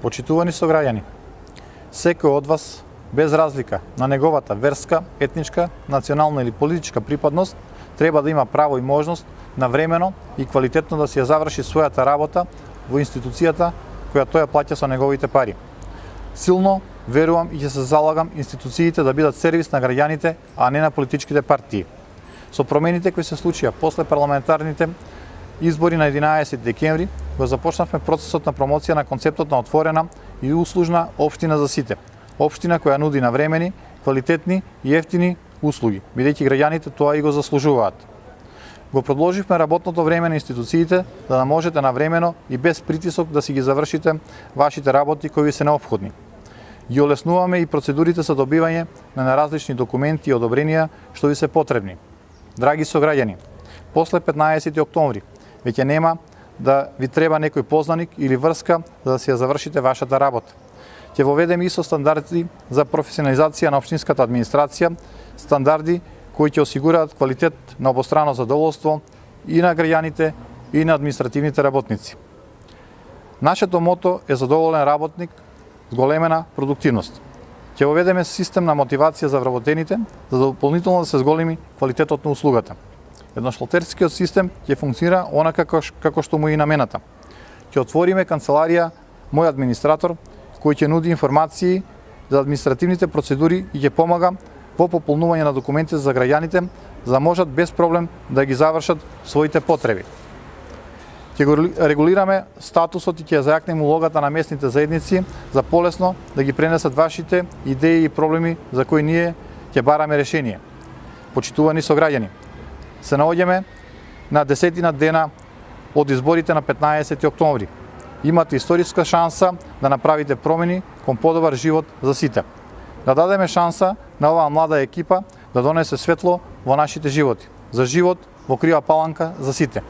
Почитувани сограѓани, секој од вас, без разлика на неговата верска, етничка, национална или политичка припадност, треба да има право и можност навремено и квалитетно да си ја заврши својата работа во институцијата која тој ја плаќа со неговите пари. Силно верувам и ќе се залагам институциите да бидат сервис на граѓаните, а не на политичките партии. Со промените кои се случија после парламентарните избори на 11 декември, го започнавме процесот на промоција на концептот на отворена и услужна општина за сите. Општина која нуди навремени, квалитетни и ефтини услуги, бидејќи граѓаните тоа и го заслужуваат. Го продолживме работното време на институциите за да можете навремено и без притисок да си ги завршите вашите работи кои ви се неопходни. Ги олеснуваме и процедурите за добивање на различни документи и одобренија што ви се потребни. Драги сограѓани, после 15 октомври веќе нема да ви треба некој познаник или врска за да си ја завршите вашата работа. Ќе воведеме ИСО стандарди за професионализација на општинската администрација, стандарди кои ќе осигураат квалитет на обострано задоволство и на граѓаните и на административните работници. Нашето мото е задоволен работник с големена продуктивност. Ќе воведеме систем на мотивација за вработените, за да дополнително да се зголеми квалитетот на услугата. Едношлатерскиот систем ќе функционира онака како што му е и намената. Ќе отвориме канцеларија Мој администратор, кој ќе нуди информации за административните процедури и ќе помага во пополнување на документи за граѓаните, за да можат без проблем да ги завршат своите потреби. Ќе го регулираме статусот и ќе зајакнеме улогата на местните заедници за полесно да ги пренесат вашите идеи и проблеми за кои ние ќе бараме решение. Почитувани сограѓани, се наоѓаме на 10 дена од изборите на 15 октомври. Имате историска шанса да направите промени кон подобар живот за сите. Да дадеме шанса на оваа млада екипа да донесе светло во нашите животи. За живот во Крива Паланка за сите.